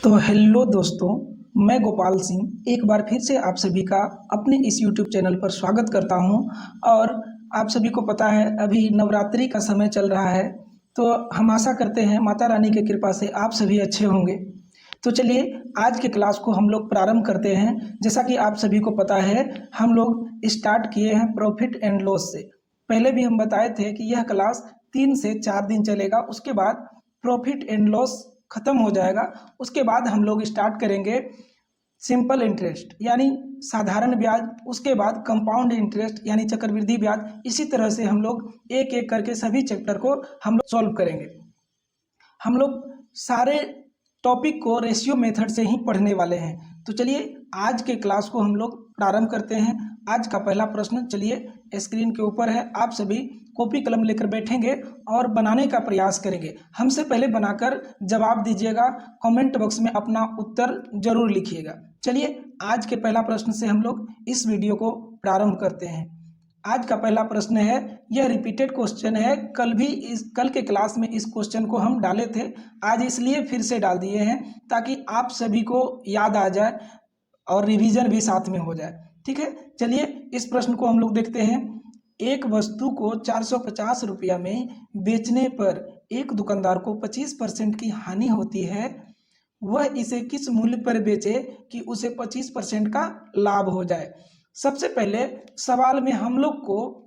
तो हेलो दोस्तों, मैं गोपाल सिंह एक बार फिर से आप सभी का अपने इस यूट्यूब चैनल पर स्वागत करता हूं। और आप सभी को पता है अभी नवरात्रि का समय चल रहा है, तो हम आशा करते हैं माता रानी की कृपा से आप सभी अच्छे होंगे। तो चलिए आज के क्लास को हम लोग प्रारंभ करते हैं। जैसा कि आप सभी को पता है हम लोग स्टार्ट किए हैं प्रॉफिट एंड लॉस से। पहले भी हम बताए थे कि यह क्लास 3 से 4 दिन चलेगा, उसके बाद प्रॉफिट एंड लॉस खत्म हो जाएगा। उसके बाद हम लोग स्टार्ट करेंगे सिंपल इंटरेस्ट यानी साधारण ब्याज, उसके बाद कंपाउंड इंटरेस्ट यानी चक्रवृद्धि ब्याज। इसी तरह से हम लोग एक एक करके सभी चैप्टर को हम लोग सॉल्व करेंगे। हम लोग सारे टॉपिक को रेशियो मेथड से ही पढ़ने वाले हैं। तो चलिए आज के क्लास को हम लोग प्रारंभ करते हैं। आज का पहला प्रश्न चलिए स्क्रीन के ऊपर है, आप सभी कॉपी कलम लेकर बैठेंगे और बनाने का प्रयास करेंगे। हमसे पहले बनाकर जवाब दीजिएगा, कमेंट बॉक्स में अपना उत्तर जरूर लिखिएगा। चलिए आज के पहला प्रश्न से हम लोग इस वीडियो को प्रारंभ करते हैं। आज का पहला प्रश्न है, यह रिपीटेड क्वेश्चन है, कल के क्लास में इस क्वेश्चन को हम डाले थे, आज इसलिए फिर से डाल दिए हैं ताकि आप सभी को याद आ जाए और रिवीजन भी साथ में हो जाए। ठीक है, चलिए इस प्रश्न को हम लोग देखते हैं। एक वस्तु को 450 रुपया में बेचने पर एक दुकानदार को 25% की हानि होती है। वह इसे किस मूल्य पर बेचे कि उसे 25% का लाभ हो जाए। सबसे पहले सवाल में हम लोग को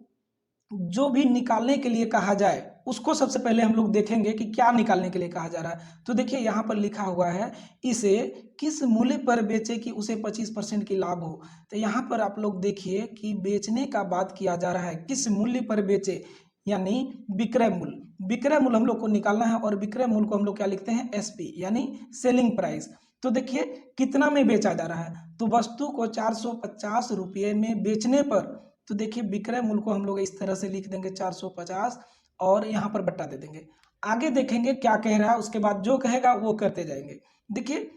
जो भी निकालने के लिए कहा जाए उसको सबसे पहले हम लोग देखेंगे कि क्या निकालने के लिए कहा जा रहा है। तो देखिए यहाँ पर लिखा हुआ है इसे किस मूल्य पर बेचे कि उसे 25% की लाभ हो। तो यहाँ पर आप लोग देखिए कि बेचने का बात किया जा रहा है, किस मूल्य पर बेचे यानी विक्रय मूल्य। विक्रय मूल्य हम लोग को निकालना है और विक्रय मूल्य को हम लोग क्या लिखते हैं, एसपी यानी सेलिंग प्राइस। तो देखिए कितना में बेचा जा रहा है, तो वस्तु को 450 रुपये में बेचने पर, तो देखिए विक्रय मूल्य को हम लोग इस तरह से लिख देंगे 450 और यहाँ पर बट्टा दे देंगे। आगे देखेंगे क्या कह रहा है, उसके बाद जो कहेगा वो करते जाएंगे। देखिए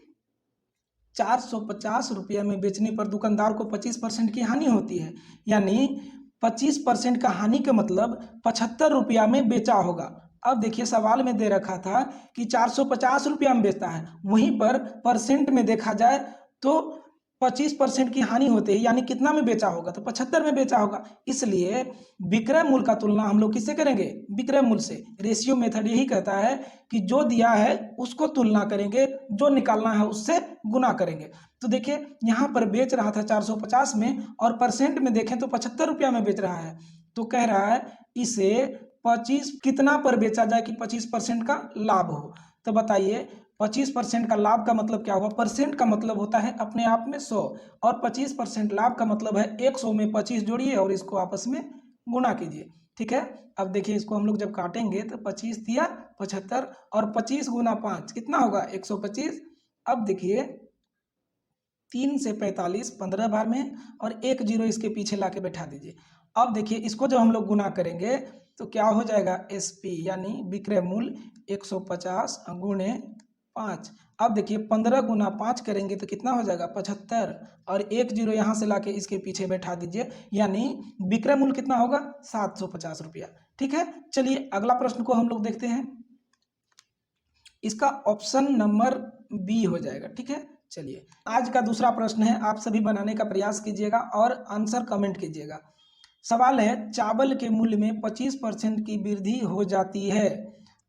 450 रुपया में बेचने पर दुकानदार को 25% की हानि होती है, यानी 25% का हानि का मतलब 75 रुपया में बेचा होगा। अब देखिए सवाल में दे रखा था कि 450 रुपया में बेचता है, वहीं पर परसेंट में देखा जाए तो 25% की हानि होते ही यानी कितना में बेचा होगा, तो 75 में बेचा होगा। इसलिए विक्रय मूल्य का तुलना हम लोग किससे करेंगे, विक्रय मूल्य से। रेशियो मेथड यही कहता है कि जो दिया है उसको तुलना करेंगे, जो निकालना है उससे गुना करेंगे। तो देखिए यहाँ पर बेच रहा था 450 में और परसेंट में देखें तो 75 रुपया में बेच रहा है। तो कह रहा है इसे 25 कितना पर बेचा जाए कि 25% का लाभ हो। तो बताइए 25% का लाभ का मतलब क्या हुआ, परसेंट का मतलब होता है अपने आप में 100 और 25% लाभ का मतलब है 100 में 25 जोड़िए और इसको आपस में गुणा कीजिए। ठीक है, अब देखिए इसको हम लोग जब काटेंगे तो 25 दिया 75 और 25 गुना 5 कितना होगा 125। अब देखिए 3 से 45 15 बार में और एक जीरो इसके पीछे ला के बैठा दीजिए। अब देखिए इसको जब हम लोग गुना करेंगे तो क्या हो जाएगा, एसपी यानी विक्रय मूल्य 150 गुणे 5। अब देखिए 15 गुना 5 करेंगे तो कितना हो जाएगा 75 और एक जीरो यहाँ से लाके इसके पीछे बैठा दीजिए, यानी विक्रय मूल्य कितना होगा 750 रुपया। ठीक है, चलिए अगला प्रश्न को हम लोग देखते हैं। इसका ऑप्शन नंबर बी हो जाएगा। ठीक है, चलिए आज का दूसरा प्रश्न है, आप सभी बनाने का प्रयास कीजिएगा और आंसर कमेंट कीजिएगा। सवाल है, चावल के मूल्य में 25% की वृद्धि हो जाती है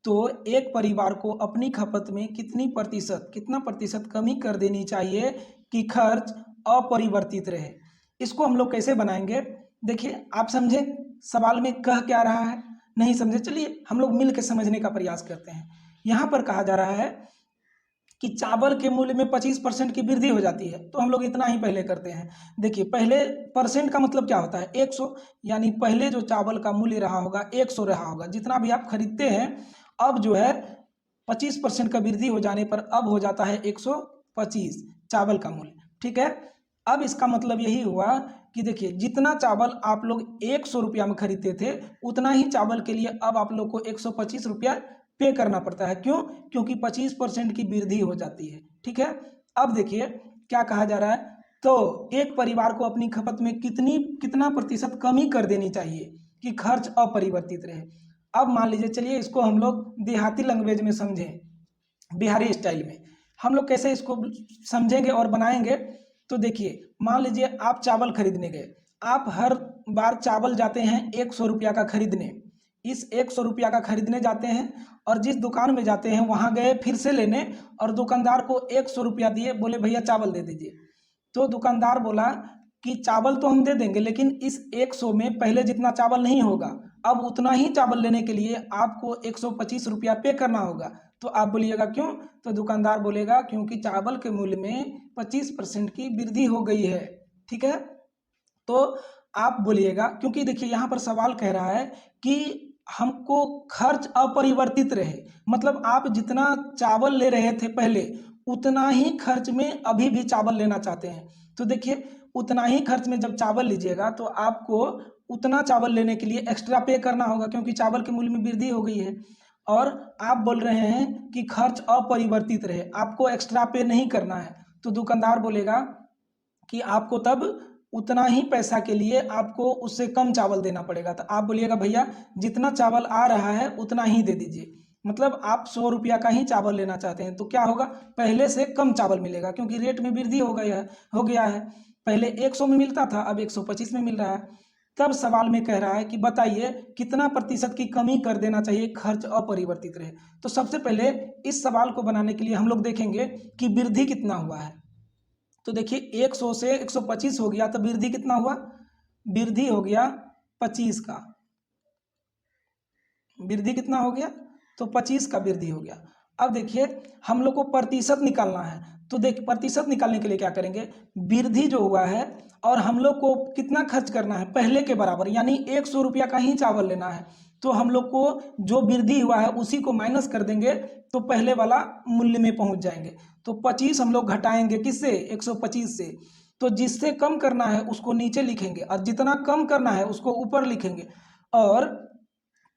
तो एक परिवार को अपनी खपत में कितना प्रतिशत कमी कर देनी चाहिए कि खर्च अपरिवर्तित रहे। इसको हम लोग कैसे बनाएंगे, देखिए आप समझे सवाल में कह क्या रहा है, नहीं समझे, चलिए हम लोग मिल के समझने का प्रयास करते हैं। यहाँ पर कहा जा रहा है कि चावल के मूल्य में 25% की वृद्धि हो जाती है, तो हम लोग इतना ही पहले करते हैं। देखिए पहले परसेंट का मतलब क्या होता है 100, यानी पहले जो चावल का मूल्य रहा होगा 100 रहा होगा, जितना भी आप खरीदते हैं, अब जो है 25% का वृद्धि हो जाने पर अब हो जाता है 125 चावल का मूल्य। ठीक है, अब इसका मतलब यही हुआ कि देखिए जितना चावल आप लोग 100 रुपया में खरीदते थे उतना ही चावल के लिए अब आप लोग को 125 रुपया पे करना पड़ता है। क्यों, क्योंकि 25% की वृद्धि हो जाती है। ठीक है, अब देखिए क्या कहा जा रहा है, तो एक परिवार को अपनी खपत में कितना प्रतिशत कमी कर देनी चाहिए कि खर्च अपरिवर्तित रहे। अब मान लीजिए, चलिए इसको हम लोग देहाती लैंग्वेज में समझें, बिहारी स्टाइल में। हम लोग कैसे इसको समझेंगे और बनाएंगे। तो देखिए, मान लीजिए आप चावल खरीदने गए, आप हर बार चावल जाते हैं 100 रुपया का खरीदने, इस 100 रुपया का खरीदने जाते हैं और जिस दुकान में जाते हैं वहाँ गए फिर से लेने और दुकानदार को 100 रुपया दिए, बोले भैया चावल दे दीजिए। तो दुकानदार बोला कि चावल तो हम दे देंगे, लेकिन इस 100 में पहले जितना चावल नहीं होगा, अब उतना ही चावल लेने के लिए आपको 125 रुपया पे करना होगा। तो आप बोलिएगा क्यों? तो दुकानदार बोलेगा क्योंकि चावल के मूल्य में 25% की वृद्धि हो गई है। ठीक है, तो आप बोलिएगा, क्योंकि देखिए यहाँ पर सवाल कह रहा है कि हमको खर्च अपरिवर्तित रहे, मतलब आप जितना चावल ले रहे थे पहले उतना ही खर्च में अभी भी चावल लेना चाहते हैं। तो देखिए, उतना ही खर्च में जब चावल लीजिएगा तो आपको उतना चावल लेने के लिए एक्स्ट्रा पे करना होगा, क्योंकि चावल के मूल्य में वृद्धि हो गई है। और आप बोल रहे हैं कि खर्च अपरिवर्तित रहे, आपको एक्स्ट्रा पे नहीं करना है। तो दुकानदार बोलेगा कि आपको तब उतना ही पैसा के लिए आपको उससे कम चावल देना पड़ेगा। तो आप बोलिएगा भैया जितना चावल आ रहा है उतना ही दे दीजिए, मतलब आप 100 रुपया का ही चावल लेना चाहते हैं। तो क्या होगा, पहले से कम चावल मिलेगा, क्योंकि रेट में वृद्धि हो गया है। पहले 100 में मिलता था, अब 125 में मिल रहा है। तब सवाल में कह रहा है कि बताइए कितना प्रतिशत की कमी कर देना चाहिए खर्च अपरिवर्तित रहे। तो सबसे पहले इस सवाल को बनाने के लिए हम लोग देखेंगे कि वृद्धि कितना हुआ है। तो देखिए 100 से 125 हो गया, तो वृद्धि कितना हुआ, वृद्धि हो गया 25 का, वृद्धि कितना हो गया, तो 25 का वृद्धि हो गया। अब देखिए हम लोग को प्रतिशत निकालना है, तो देख प्रतिशत निकालने के लिए क्या करेंगे, वृद्धि जो हुआ है और हम लोग को कितना खर्च करना है पहले के बराबर, यानी 100 रुपया का ही चावल लेना है। तो हम लोग को जो वृद्धि हुआ है उसी को माइनस कर देंगे तो पहले वाला मूल्य में पहुंच जाएंगे। तो 25 हम लोग घटाएंगे किससे, 125 से। तो जिससे कम करना है उसको नीचे लिखेंगे और जितना कम करना है उसको ऊपर लिखेंगे। और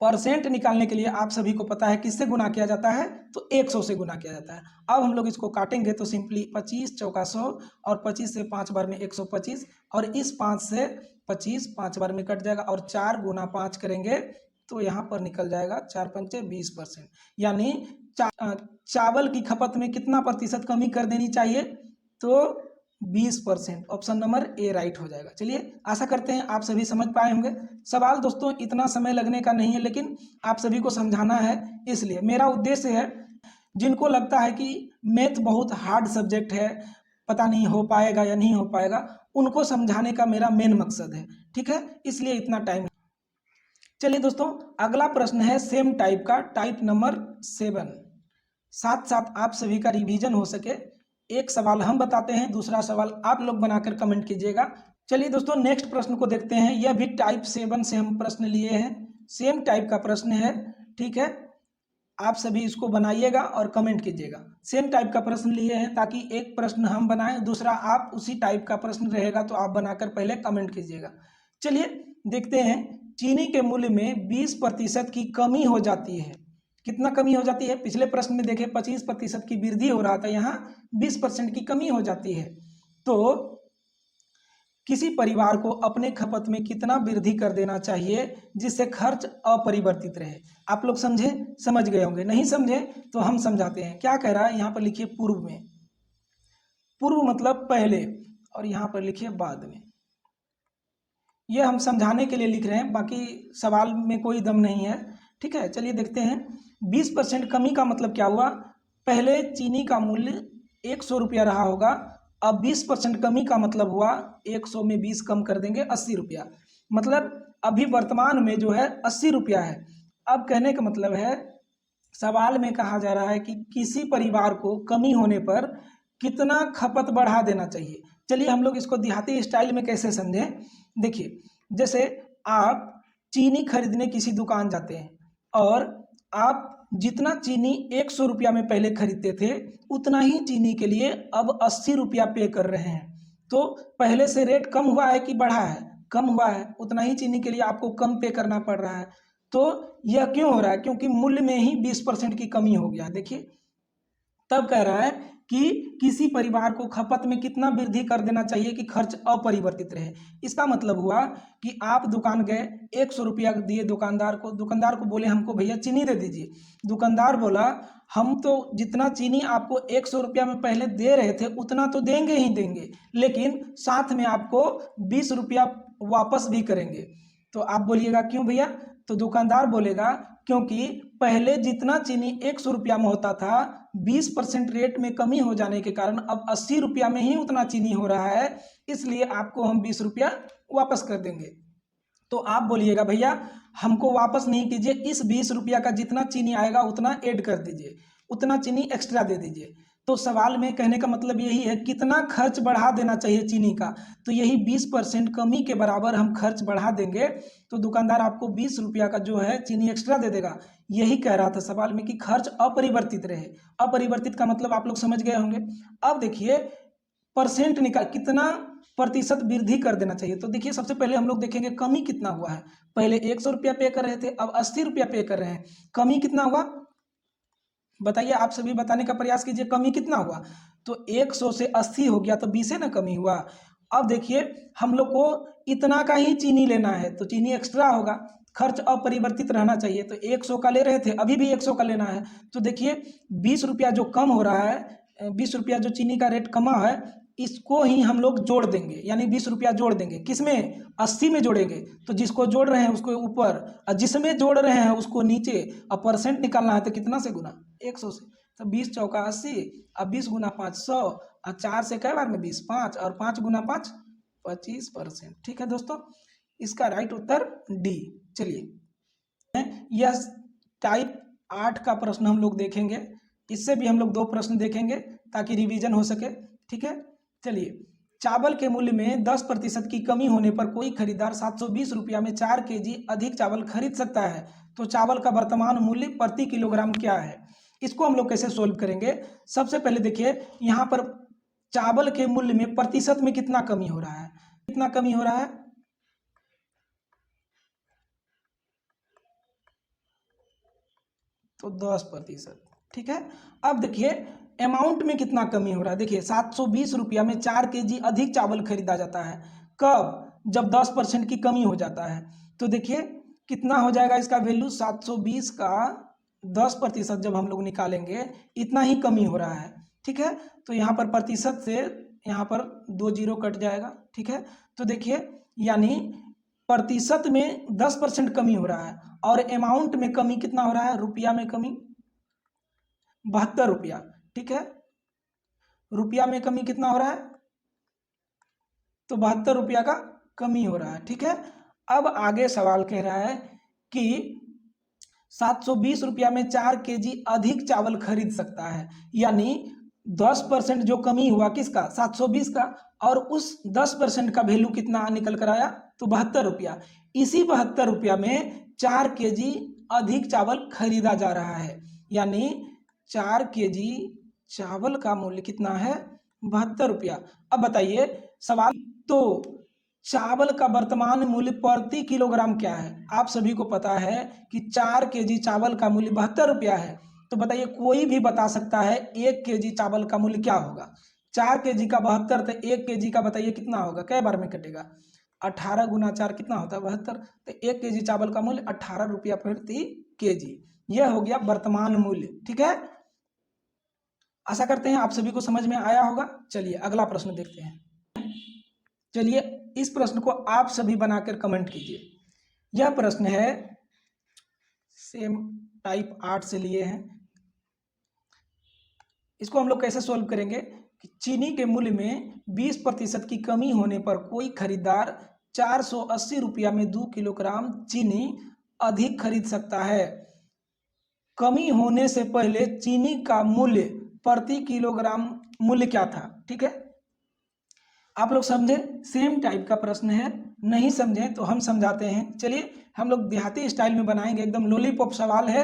परसेंट निकालने के लिए आप सभी को पता है किससे गुना किया जाता है, तो 100 से गुना किया जाता है। अब हम लोग इसको काटेंगे तो सिंपली 25 चौका 100 और 25 से 5 बार में 125 और इस 5 से 25 5 बार में कट जाएगा और 4 गुना 5 करेंगे तो यहाँ पर निकल जाएगा 4 पंचे 20%, यानी चावल की खपत में कितना प्रतिशत कमी कर देनी चाहिए, तो 20%। ऑप्शन नंबर ए राइट हो जाएगा। चलिए आशा करते हैं आप सभी समझ पाए होंगे। सवाल दोस्तों इतना समय लगने का नहीं है, लेकिन आप सभी को समझाना है, इसलिए मेरा उद्देश्य है जिनको लगता है कि मैथ बहुत हार्ड सब्जेक्ट है, पता नहीं हो पाएगा या नहीं हो पाएगा, उनको समझाने का मेरा मेन मकसद है। ठीक है, इसलिए इतना टाइम। चलिए दोस्तों अगला प्रश्न है सेम टाइप का, टाइप नंबर 7। साथ साथ आप सभी का रिवीजन हो सके, एक सवाल हम बताते हैं, दूसरा सवाल आप लोग बनाकर कमेंट कीजिएगा। चलिए दोस्तों नेक्स्ट प्रश्न को देखते हैं। यह भी टाइप 7 से हम प्रश्न लिए हैं, सेम टाइप का प्रश्न है। ठीक है, आप सभी इसको बनाइएगा और कमेंट कीजिएगा। सेम टाइप का प्रश्न लिए हैं ताकि एक प्रश्न हम बनाएं, दूसरा आप उसी टाइप का प्रश्न रहेगा तो आप बनाकर पहले कमेंट कीजिएगा। चलिए देखते हैं, चीनी के मूल्य में 20% की कमी हो जाती है। कितना कमी हो जाती है, पिछले प्रश्न में देखें 25% की वृद्धि हो रहा था, यहाँ 20% की कमी हो जाती है। तो किसी परिवार को अपने खपत में कितना वृद्धि कर देना चाहिए जिससे खर्च अपरिवर्तित रहे। आप लोग समझे, समझ गए होंगे, नहीं समझे तो हम समझाते हैं। क्या कह रहा है, यहाँ पर लिखिए पूर्व में, पूर्व मतलब पहले, और यहाँ पर लिखिए बाद में। ये हम समझाने के लिए लिख रहे हैं, बाकी सवाल में कोई दम नहीं है। ठीक है, चलिए देखते हैं। 20% कमी का मतलब क्या हुआ, पहले चीनी का मूल्य 100 रुपया रहा होगा, अब 20% कमी का मतलब हुआ 100 में 20 कम कर देंगे 80 रुपया, मतलब अभी वर्तमान में जो है 80 रुपया है। अब कहने का मतलब है, सवाल में कहा जा रहा है कि किसी परिवार को कमी होने पर कितना खपत बढ़ा देना चाहिए। चलिए हम लोग इसको देहाती स्टाइल में कैसे समझें। देखिए, जैसे आप चीनी खरीदने किसी दुकान जाते हैं और आप जितना चीनी 100 रुपया में पहले खरीदते थे उतना ही चीनी के लिए अब 80 रुपया पे कर रहे हैं। तो पहले से रेट कम हुआ है कि बढ़ा है, कम हुआ है, उतना ही चीनी के लिए आपको कम पे करना पड़ रहा है। तो यह क्यों हो रहा है, क्योंकि मूल्य में ही 20% की कमी हो गया। देखिए तब कह रहा है कि किसी परिवार को खपत में कितना वृद्धि कर देना चाहिए कि खर्च अपरिवर्तित रहे। इसका मतलब हुआ कि आप दुकान गए, 100 रुपया दिए दुकानदार को बोले हमको भैया चीनी दे दीजिए। दुकानदार बोला हम तो जितना चीनी आपको 100 रुपया में पहले दे रहे थे उतना तो देंगे ही देंगे, लेकिन साथ में आपको 20 रुपया वापस भी करेंगे। तो आप बोलिएगा क्यों भैया? तो दुकानदार बोलेगा क्योंकि पहले जितना चीनी 100 रुपया में होता था, 20% रेट में कमी हो जाने के कारण अब 80 रुपया में ही उतना चीनी हो रहा है, इसलिए आपको हम 20 रुपया वापस कर देंगे। तो आप बोलिएगा भैया हमको वापस नहीं कीजिए, इस 20 रुपया का जितना चीनी आएगा उतना ऐड कर दीजिए, उतना चीनी एक्स्ट्रा दे दीजिए। तो सवाल में कहने का मतलब यही है कितना खर्च बढ़ा देना चाहिए चीनी का, तो यही 20% कमी के बराबर हम खर्च बढ़ा देंगे तो दुकानदार आपको 20 रुपया का जो है चीनी एक्स्ट्रा दे देगा। यही कह रहा था सवाल में कि खर्च अपरिवर्तित रहे। अपरिवर्तित का मतलब आप लोग समझ गए होंगे। अब देखिए परसेंट निकाल, कितना प्रतिशत वृद्धि कर देना चाहिए। तो देखिए सबसे पहले हम लोग देखेंगे कमी कितना हुआ है। पहले 100 रुपया पे कर रहे थे, अब 80 रुपया पे कर रहे हैं, कमी कितना हुआ बताइए? आप सभी बताने का प्रयास कीजिए कमी कितना हुआ। तो 100 से 80 हो गया तो 20 है ना कमी हुआ। अब देखिए हम लोग को इतना का ही चीनी लेना है तो चीनी एक्स्ट्रा होगा, खर्च अपरिवर्तित रहना चाहिए। तो 100 का ले रहे थे, अभी भी 100 का लेना है। तो देखिए 20 रुपया जो कम हो रहा है, 20 रुपया जो चीनी का रेट कमा है, इसको ही हम लोग जोड़ देंगे, यानी 20 रुपया जोड़ देंगे। किसमें? 80 में जोड़ेंगे। तो जिसको जोड़ रहे हैं उसको ऊपर और जिसमें जोड़ रहे हैं उसको नीचे। अब परसेंट निकालना है तो कितना से गुना? 100 से। तो 20 चौका 80, अब 20 गुना 5 100, और 4 से कई बार में 20 5, और 5 गुना 5 25%। ठीक है दोस्तों, इसका राइट उत्तर डी। चलिए यह टाइप 8 का प्रश्न हम लोग देखेंगे, इससे भी हम लोग 2 प्रश्न देखेंगे ताकि रिवीजन हो सके। ठीक है, चलिए चावल के मूल्य में 10% की कमी होने पर कोई खरीदार 720 रुपया में 4 केजी अधिक चावल खरीद सकता है, तो चावल का वर्तमान मूल्य प्रति किलोग्राम क्या है? इसको हम लोग कैसे सोल्व करेंगे? सबसे पहले देखिए यहाँ पर चावल के मूल्य में प्रतिशत में कितना कमी हो रहा है, कितना कमी हो रहा है? तो 10%। ठीक है, अब देखिए अमाउंट में कितना कमी हो रहा है। देखिए 720 रुपया में 4 केजी अधिक चावल खरीदा जाता है, कब? जब 10% की कमी हो जाता है। तो देखिए कितना हो जाएगा इसका वैल्यू, 720 का 10% जब हम लोग निकालेंगे इतना ही कमी हो रहा है। ठीक है, तो यहाँ पर प्रतिशत से यहाँ पर 2 जीरो कट जाएगा। ठीक है, तो देखिए यानी प्रतिशत में 10% कमी हो रहा है और अमाउंट में कमी कितना हो रहा है? रुपया में कमी 72 रुपया। ठीक है, रुपया में कमी कितना हो रहा है? तो 72 रुपया का कमी हो रहा है। ठीक है, अब आगे सवाल कह रहा है कि 720 रुपया में 4 केजी अधिक चावल खरीद सकता है, यानी 10% जो कमी हुआ किसका? 720 का, और उस 10% का वैल्यू कितना निकल कर आया? तो 72 रुपया। इसी 72 रुपया में 4 केजी अधिक चावल खरीदा जा रहा है, यानी 4 केजी चावल का मूल्य कितना है? 72 रुपया। अब बताइए सवाल, तो चावल का वर्तमान मूल्य प्रति किलोग्राम क्या है? आप सभी को पता है कि 4 केजी चावल का मूल्य 72 रुपया है। तो बताइए कोई भी बता सकता है 1 केजी चावल का मूल्य क्या होगा? 4 केजी का 72, तो 1 केजी का बताइए कितना होगा, कै बार में कटेगा? 18 गुना 4 कितना होता है? 72। तो 1 केजी चावल का मूल्य 18 रुपया प्रति केजी। यह हो गया वर्तमान मूल्य। ठीक है, आशा करते हैं आप सभी को समझ में आया होगा। चलिए अगला प्रश्न देखते हैं। चलिए इस प्रश्न को आप सभी बनाकर कमेंट कीजिए। यह प्रश्न है सेम टाइप 8 से लिए हैं। इसको हम लोग कैसे सोल्व करेंगे कि चीनी के मूल्य में 20% की कमी होने पर कोई खरीदार 480 रुपया में 2 किलोग्राम चीनी अधिक खरीद सकता है। कमी होने से पहले चीनी का मूल्य प्रति किलोग्राम मूल्य क्या था? ठीक है, आप लोग समझे? सेम टाइप का प्रश्न है, नहीं समझे तो हम समझाते हैं। चलिए हम लोग देहाती स्टाइल में बनाएंगे, एकदम लॉलीपॉप सवाल है।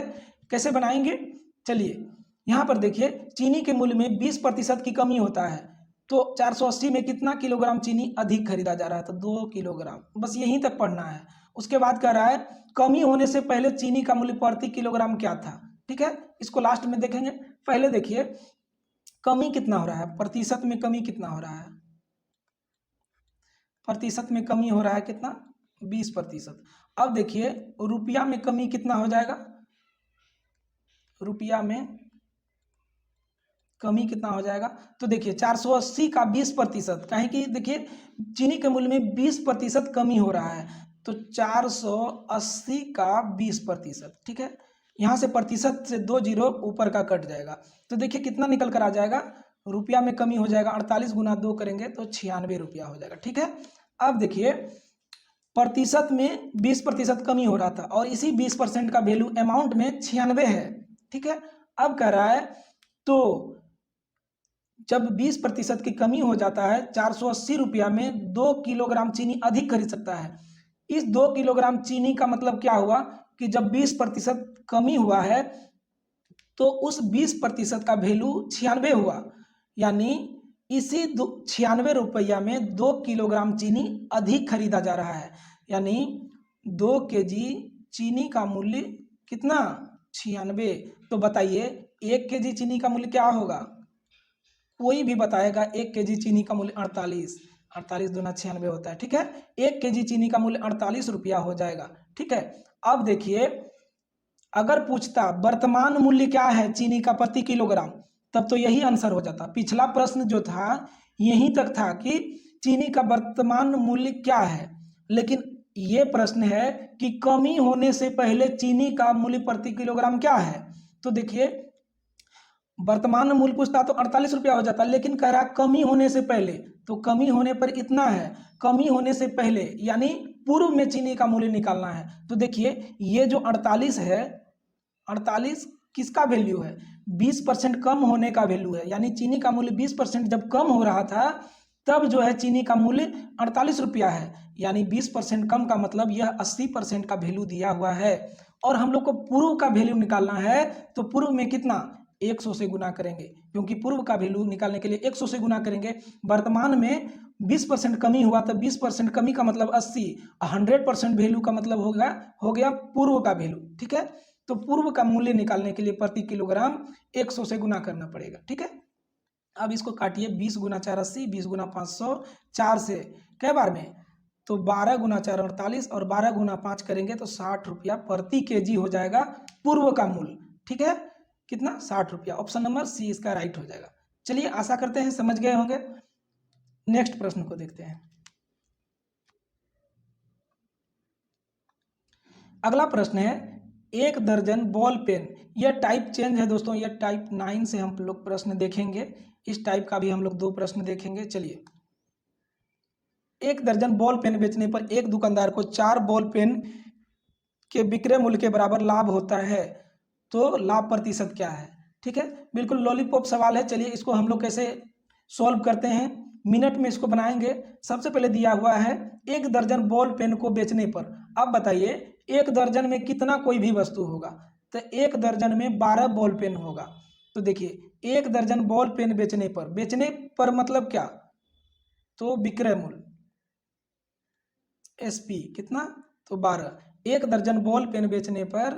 कैसे बनाएंगे? चलिए यहाँ पर देखिए चीनी के मूल्य में 20% की कमी होता है, तो 480 में कितना किलोग्राम चीनी अधिक खरीदा जा रहा है? तो 2 किलोग्राम। बस यहीं तक पढ़ना है। उसके बाद कह रहा है कमी होने से पहले चीनी का मूल्य प्रति किलोग्राम क्या था? ठीक है, इसको लास्ट में देखेंगे। पहले देखिए कमी कितना हो रहा है, प्रतिशत में कमी कितना हो रहा है, प्रतिशत में कमी हो रहा है कितना, 20%। अब देखिए रुपया में कमी कितना हो जाएगा, रुपया में कमी कितना हो जाएगा, तो देखिए 480 का 20%, कहें कि देखिए चीनी के मूल्य में 20% कमी हो रहा है, तो 480 का 20%, ठीक है। यहाँ से प्रतिशत से 2 जीरो ऊपर का कट जाएगा, तो देखिए कितना निकल कर आ जाएगा, रुपया में कमी हो जाएगा 48 गुना 2 करेंगे तो 96 रुपया हो जाएगा, ठीक है। अब देखिए प्रतिशत में 20% कमी हो रहा था और इसी 20% का वैल्यू अमाउंट में 96 है, ठीक है। अब कह रहा है तो जब 20% की कमी हो जाता है 480 रुपया में 2 किलोग्राम चीनी अधिक खरीद सकता है। इस 2 किलोग्राम चीनी का मतलब क्या हुआ कि जब 20% कमी हुआ है तो उस 20% का वैल्यू 96 हुआ, यानी इसी 96 रुपया में 2 किलोग्राम चीनी अधिक खरीदा जा रहा है, यानी 2 केजी चीनी का मूल्य कितना, 96। तो बताइए 1 केजी चीनी का मूल्य क्या होगा, कोई भी बताएगा 1 केजी चीनी का मूल्य 48, 48 दूना 96 होता है, ठीक है। 1 केजी चीनी का मूल्य 48 रुपया हो जाएगा, ठीक है। अब देखिए अगर पूछता वर्तमान मूल्य क्या है चीनी का प्रति किलोग्राम, तब तो यही आंसर हो जाता। पिछला प्रश्न जो था यहीं तक था कि चीनी का वर्तमान मूल्य क्या है, लेकिन ये प्रश्न है कि कमी होने से पहले चीनी का मूल्य प्रति किलोग्राम क्या है। तो देखिए वर्तमान मूल्य पूछता तो 48 रुपया हो जाता, लेकिन कह रहा कमी होने से पहले, तो कमी होने पर इतना है, कमी होने से पहले यानी पूर्व में चीनी का मूल्य निकालना है। तो देखिए ये जो 48 है, 48 किसका वैल्यू है, 20% कम होने का वैल्यू है, यानी चीनी का मूल्य 20% जब कम हो रहा था तब जो है चीनी का मूल्य 48 रुपया है, यानी 20% कम का मतलब यह 80% का वैल्यू दिया हुआ है। और हम लोग को पूर्व का वैल्यू निकालना है, तो पूर्व में कितना 100 से गुना करेंगे, क्योंकि पूर्व का वैल्यू निकालने के लिए 100 से गुना करेंगे। वर्तमान में 20% कमी हुआ तो 20% कमी का मतलब 80, 100% वैल्यू का मतलब हो गया पूर्व का वैल्यू, ठीक है। तो पूर्व का मूल्य निकालने के लिए प्रति किलोग्राम 100 से गुना करना पड़ेगा, ठीक है। अब इसको काटिए, 20 गुना 4 80, 20 गुना 500, 4 से कै बार में, तो 12 गुना 4 48 और 12 गुना 5 करेंगे तो 60 रुपया प्रति केजी हो जाएगा पूर्व का मूल्य, ठीक है। कितना, 60 रुपया। ऑप्शन नंबर सी इसका राइट हो जाएगा। चलिए आशा करते हैं समझ गए होंगे। नेक्स्ट प्रश्न को देखते हैं। अगला प्रश्न है 1 दर्जन बॉल पेन, यह टाइप चेंज है दोस्तों, यह टाइप 9 से हम लोग प्रश्न देखेंगे, इस टाइप का भी हम लोग 2 प्रश्न देखेंगे। चलिए 1 दर्जन बॉल पेन बेचने पर एक दुकानदार को 4 बॉल पेन के विक्रय मूल्य के बराबर लाभ होता है, तो लाभ प्रतिशत क्या है, ठीक है। बिल्कुल लॉलीपॉप सवाल है। चलिए इसको हम लोग कैसे सॉल्व करते हैं, मिनट में इसको बनाएंगे। सबसे पहले दिया हुआ है 1 दर्जन बॉल पेन को बेचने पर, अब बताइए 1 दर्जन में कितना कोई भी वस्तु होगा, तो 1 दर्जन में 12 बॉल पेन होगा। तो देखिए 1 दर्जन बॉल पेन बेचने पर मतलब क्या, तो विक्रय मूल्य एसपी कितना, तो 12। 1 दर्जन बॉल पेन बेचने पर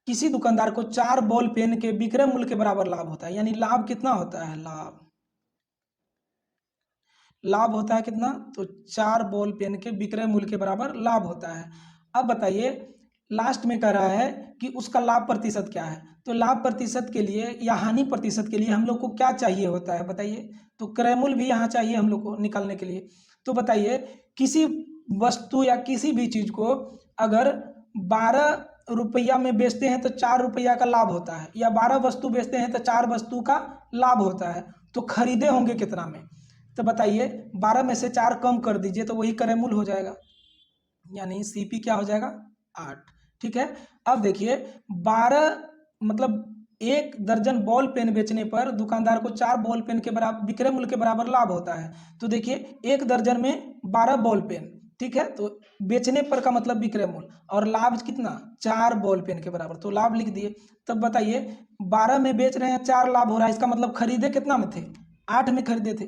किसी दुकानदार को 4 बॉल पेन के विक्रय मूल्य के बराबर लाभ होता है, यानी लाभ कितना होता है, लाभ होता है कितना, तो 4 बॉल पेन के विक्रय मूल्य के बराबर लाभ होता है। अब बताइए लास्ट में कह रहा है कि उसका लाभ प्रतिशत क्या है, तो लाभ प्रतिशत के लिए या हानि प्रतिशत के लिए हम लोग को क्या चाहिए होता है बताइए, तो क्रय मूल्य भी यहाँ चाहिए हम लोग को निकालने के लिए। तो बताइए किसी वस्तु या किसी भी चीज को अगर 12 रुपया में बेचते हैं तो 4 रुपया का लाभ होता है, या 12 वस्तु बेचते हैं तो 4 वस्तु का लाभ होता है, तो खरीदे होंगे कितना में, तो बताइए 12 में से 4 कम कर दीजिए तो वही क्रय मूल्य हो जाएगा, यानी सीपी क्या हो जाएगा 8, ठीक है। अब देखिए 12 मतलब 1 दर्जन बॉल पेन बेचने पर दुकानदार को 4 बॉल पेन के बराबर विक्रय मूल्य के बराबर लाभ होता है। तो देखिए 1 दर्जन में 12 बॉल पेन, ठीक है, तो बेचने पर का मतलब विक्रय मूल्य, और लाभ कितना 4 बॉल पेन के बराबर, तो लाभ लिख दिए। तब बताइए 12 में बेच रहे हैं 4 लाभ हो रहा है, इसका मतलब खरीदे कितना में थे, 8 में खरीदे थे,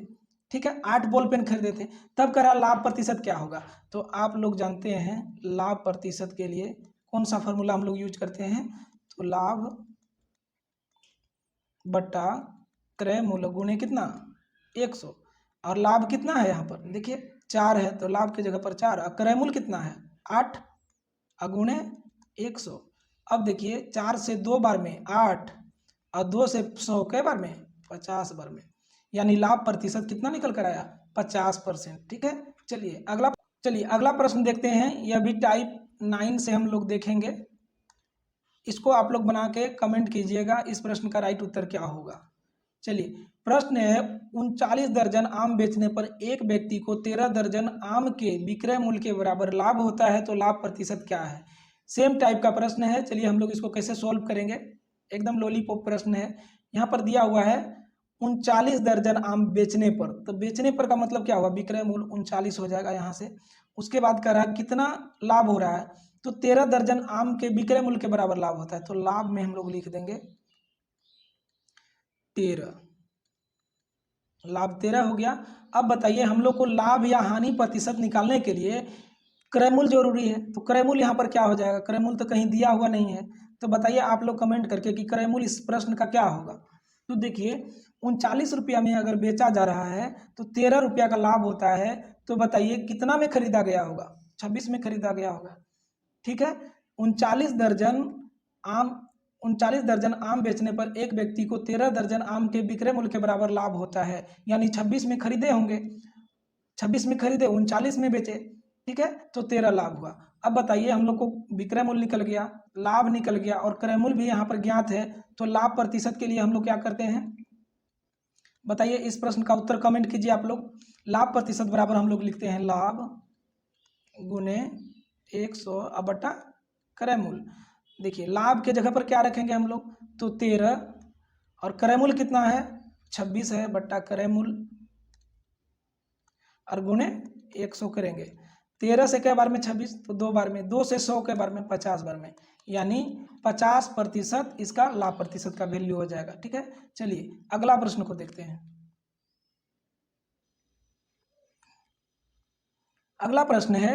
ठीक है, 8 बॉल पेन खरीदे थे। तब कह रहा लाभ प्रतिशत क्या होगा, तो आप लोग जानते हैं लाभ प्रतिशत के लिए कौन सा फॉर्मूला हम लोग यूज करते हैं, तो लाभ बट्टा क्रय मूल्य गुणे कितना 100, और लाभ कितना है यहाँ पर देखिए 4 है तो लाभ की जगह पर 4, और क्रय मूल्य कितना है 8 गुणे 100। अब देखिए 4 से 2 बार में 8 और 2 से 100 कई बार में 50 बार में, यानी लाभ प्रतिशत कितना निकल कर आया 50%। ठीक है, चलिए अगला प्रश्न देखते हैं। यह भी टाइप 9 से हम लोग देखेंगे। इसको आप लोग बना के कमेंट कीजिएगा इस प्रश्न का राइट उत्तर क्या होगा। चलिए प्रश्न है 39 दर्जन आम बेचने पर एक व्यक्ति को 13 दर्जन आम के विक्रय मूल्य के बराबर लाभ होता है, तो लाभ प्रतिशत क्या है। सेम टाइप का प्रश्न है। चलिए हम लोग इसको कैसे सॉल्व करेंगे, एकदम लॉलीपॉप प्रश्न है। यहाँ पर दिया हुआ है 39 दर्जन आम बेचने पर, तो बेचने पर का मतलब क्या हुआ विक्रय मूल्य 39 हो जाएगा यहाँ से। उसके बाद कह रहा है कितना लाभ हो रहा है, तो 13 दर्जन आम के विक्रय मूल्य के बराबर लाभ होता है, तो लाभ में हम लोग लिख देंगे 13, लाभ 13 हो गया। अब बताइए हम लोग को लाभ या हानि प्रतिशत निकालने के लिए क्रय मूल्य जरूरी है, तो क्रय मूल्य यहाँ पर क्या हो जाएगा, क्रय मूल्य तो कहीं दिया हुआ नहीं है, तो बताइए आप लोग कमेंट करके कि क्रय मूल्य इस प्रश्न का क्या होगा। तो देखिए 39 रुपया में अगर बेचा जा रहा है तो 13 रुपया का लाभ होता है, तो बताइए कितना में खरीदा गया होगा, 26 में खरीदा गया होगा। ठीक है, 39 दर्जन आम बेचने पर एक व्यक्ति को 13 दर्जन आम के विक्रय मूल्य के बराबर लाभ होता है, यानी 26 में खरीदे होंगे, 26 में खरीदे 39 में बेचे। ठीक है, तो 13 लाभ हुआ। अब बताइए हम लोग को विक्रय मूल्य निकल गया, लाभ निकल गया और क्रय मूल्य भी यहाँ पर ज्ञात है, तो लाभ प्रतिशत के लिए हम लोग क्या करते हैं बताइए, इस प्रश्न का उत्तर कमेंट कीजिए आप लोग। लाभ प्रतिशत बराबर हम लोग लिखते हैं लाभ गुने 100 अब बटा क्रय मूल्य। देखिए लाभ के जगह पर क्या रखेंगे हम लोग, तो 13, और क्रय मूल्य कितना है 26 है, बट्टा क्रय मूल्य और गुणे 100 करेंगे। 13 से कई बार में 26, तो 2 बार में, 2 से 100 कई बार में 50 बार में, यानी 50% इसका लाभ प्रतिशत का वैल्यू हो जाएगा। ठीक है, चलिए अगला प्रश्न को देखते हैं। अगला प्रश्न है,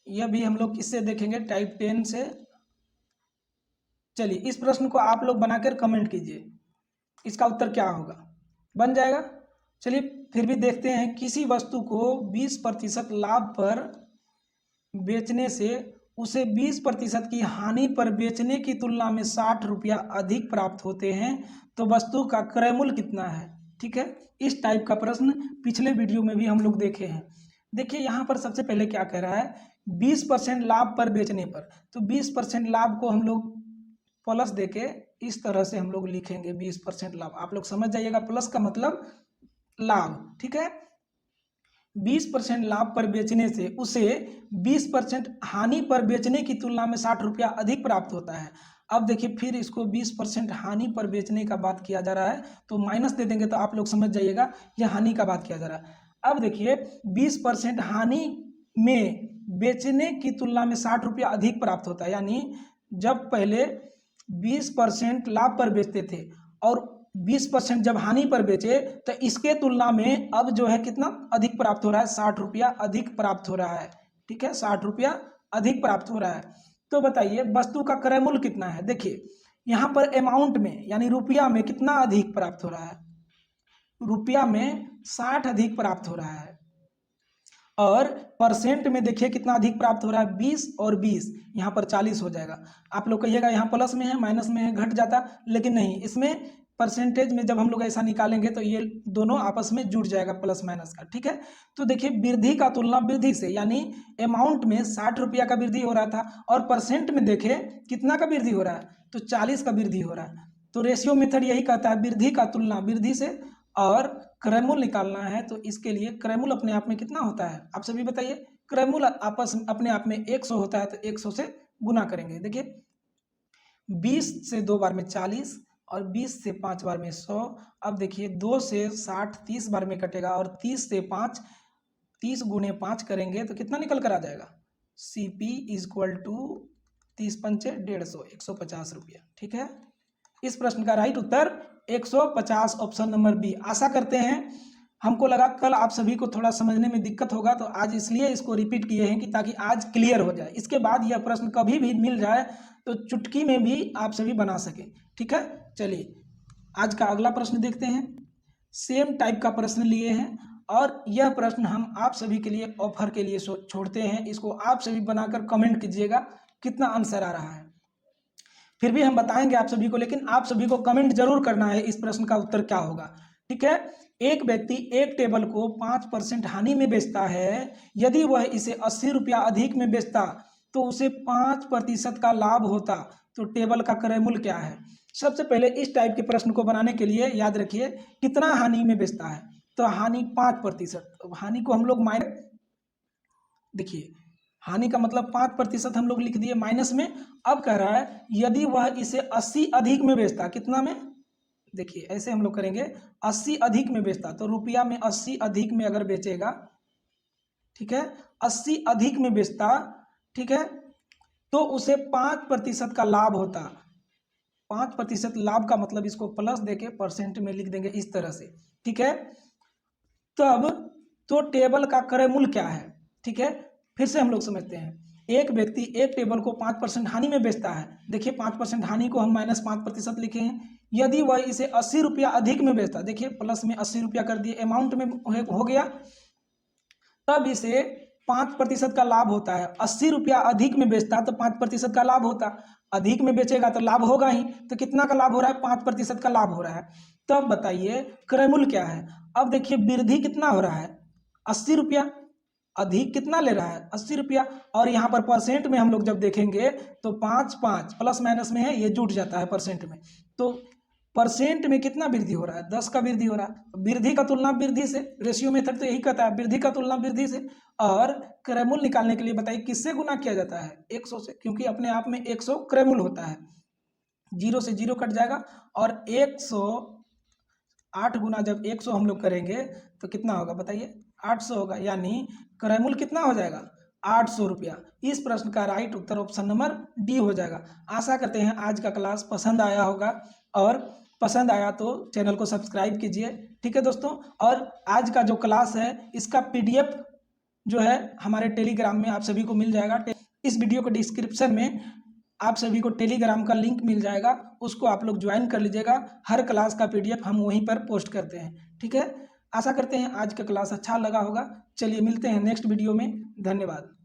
यह भी हम लोग किससे देखेंगे टाइप 10 से। चलिए इस प्रश्न को आप लोग बनाकर कमेंट कीजिए इसका उत्तर क्या होगा, बन जाएगा। चलिए फिर भी देखते हैं, किसी वस्तु को 20% लाभ पर बेचने से उसे 20% की हानि पर बेचने की तुलना में 60 रुपया अधिक प्राप्त होते हैं, तो वस्तु का क्रय मूल्य कितना है। ठीक है, इस टाइप का प्रश्न पिछले वीडियो में भी हम लोग देखे हैं। देखिए यहाँ पर सबसे पहले क्या कह रहा है 20% लाभ पर बेचने पर, तो 20% लाभ को हम लोग प्लस देके इस तरह से हम लोग लिखेंगे 20% लाभ, आप लोग समझ जाइएगा प्लस का मतलब लाभ। ठीक है, 20% लाभ पर बेचने से उसे 20% हानि पर बेचने की तुलना में 60 रुपया अधिक प्राप्त होता है। अब देखिए फिर इसको 20% हानि पर बेचने का बात किया जा रहा है, तो माइनस दे देंगे तो आप लोग समझ जाइएगा यह हानि का बात किया जा रहा है। अब देखिए 20% हानि में बेचने की तुलना में 60 रुपया अधिक प्राप्त होता है, यानी जब पहले 20% लाभ पर बेचते थे और 20% जब हानि पर बेचे, तो इसके तुलना में अब जो है कितना अधिक प्राप्त हो रहा है, 60 रुपया अधिक प्राप्त हो रहा है। ठीक है, 60 रुपया अधिक प्राप्त हो रहा है। तो बताइए वस्तु का क्रय मूल्य कितना है। देखिए यहाँ पर अमाउंट में यानी रुपया में कितना अधिक प्राप्त हो रहा है, रुपया में 60 अधिक प्राप्त हो रहा है, और परसेंट में देखिए कितना अधिक प्राप्त हो रहा है 20 और 20, यहाँ पर 40 हो जाएगा। आप लोग कहिएगा यहाँ प्लस में है माइनस में है घट जाता, लेकिन नहीं, इसमें परसेंटेज में जब हम लोग ऐसा निकालेंगे तो ये दोनों आपस में जुड़ जाएगा प्लस माइनस का। ठीक है, तो देखिए वृद्धि का तुलना वृद्धि से, यानी अमाउंट में 60 रुपया का वृद्धि हो रहा था और परसेंट में देखे कितना का वृद्धि हो रहा है, तो 40 का वृद्धि हो रहा है। तो रेशियो मेथड यही कहता है वृद्धि का तुलना वृद्धि से, और क्रय मूल्य निकालना है तो इसके लिए क्रय मूल्य अपने आप में कितना होता है आप सभी बताइए। क्रय मूल्य आपस अपने आप में 100 होता है, तो 100 से गुना करेंगे। देखिए 20 से 2 बार में 40 और 20 से 5 बार में 100। अब देखिए 2 से 60 30 बार में कटेगा, और 30 से 5 30 गुने 5 करेंगे तो कितना निकल कर आ जाएगा, CP इक्वल टू 30 पंचे 150, 150 रुपया। ठीक है, इस प्रश्न का राइट उत्तर 150 ऑप्शन नंबर बी। आशा करते हैं, हमको लगा कल आप सभी को थोड़ा समझने में दिक्कत होगा, तो आज इसलिए इसको रिपीट किए हैं कि ताकि आज क्लियर हो जाए। इसके बाद यह प्रश्न कभी भी मिल जाए तो चुटकी में भी आप सभी बना सकें। ठीक है, चलिए आज का अगला प्रश्न देखते हैं। सेम टाइप का प्रश्न लिए हैं और यह प्रश्न हम आप सभी के लिए ऑफर के लिए छोड़ते हैं। इसको आप सभी बनाकर कमेंट कीजिएगा कितना आंसर आ रहा है। फिर भी हम बताएंगे आप सभी को, लेकिन आप सभी को कमेंट जरूर करना है इस प्रश्न का उत्तर क्या होगा। ठीक है, एक व्यक्ति एक टेबल को 5% हानि में बेचता है। यदि वह इसे 80 रुपया अधिक में बेचता तो उसे 5% का लाभ होता, तो टेबल का क्रय मूल्य क्या है। सबसे पहले इस टाइप के प्रश्न को बनाने के लिए याद रखिए कितना हानि में बेचता है, तो हानि 5%। हानि को हम लोग माइनस, देखिए हानि का मतलब 5% हम लोग लिख दिए माइनस में। अब कह रहा है यदि वह इसे 80 अधिक में बेचता, कितना में, देखिए ऐसे हम लोग करेंगे 80 अधिक में बेचता, तो रुपया में 80 अधिक में अगर बेचेगा, ठीक है 80 अधिक में बेचता, ठीक है, तो उसे 5% का लाभ होता। 5% लाभ का मतलब इसको प्लस देके परसेंट में लिख देंगे इस तरह से। ठीक है, तब तो टेबल का क्रय मूल्य क्या है। ठीक है, फिर से हम लोग समझते हैं। एक व्यक्ति एक टेबल को 5% हानि में बेचता है। देखिए 5% हानि को हम -5% लिखे हैं। यदि वह इसे 80 रुपया अधिक में बेचता, देखिए प्लस में 80 रुपया कर दिए, अमाउंट में हो गया, तब इसे 5% का लाभ होता है। 80 रुपया अधिक में बेचता तो 5% का लाभ होता, अधिक में बेचेगा तो लाभ होगा ही, तो कितना का लाभ हो रहा है, 5% का लाभ हो रहा है। तब बताइए क्रय मूल्य क्या है। अब देखिए वृद्धि कितना हो रहा है, 80 रुपया, अधिक कितना ले रहा है, 80 रुपया, और यहाँ पर परसेंट में हम लोग जब देखेंगे तो 5 प्लस माइनस में है, ये जुट जाता है परसेंट में, तो परसेंट में कितना वृद्धि हो रहा है, 10 का वृद्धि हो रहा है। वृद्धि का तुलना वृद्धि से, रेशियो मेथड तो यही कहता है वृद्धि का तुलना वृद्धि से। और क्रय मूल्य निकालने के लिए बताइए किससे गुना किया जाता है, 100 से, क्योंकि अपने आप में 100 क्रय मूल्य होता है। 0 से 0 कट जाएगा और 108 गुना जब 100 हम लोग करेंगे तो कितना होगा बताइए, 800 होगा, यानी क्रय मूल्य कितना हो जाएगा, 800 रुपया। इस प्रश्न का राइट उत्तर ऑप्शन नंबर डी हो जाएगा। आशा करते हैं आज का क्लास पसंद आया होगा, और पसंद आया तो चैनल को सब्सक्राइब कीजिए। ठीक है दोस्तों, और आज का जो क्लास है इसका PDF जो है हमारे टेलीग्राम में आप सभी को मिल जाएगा। इस वीडियो को डिस्क्रिप्शन में आप सभी को टेलीग्राम का लिंक मिल जाएगा, उसको आप लोग ज्वाइन कर लीजिएगा। हर क्लास का PDF हम वहीं पर पोस्ट करते हैं। ठीक है, आशा करते हैं आज का क्लास अच्छा लगा होगा। चलिए मिलते हैं नेक्स्ट वीडियो में, धन्यवाद।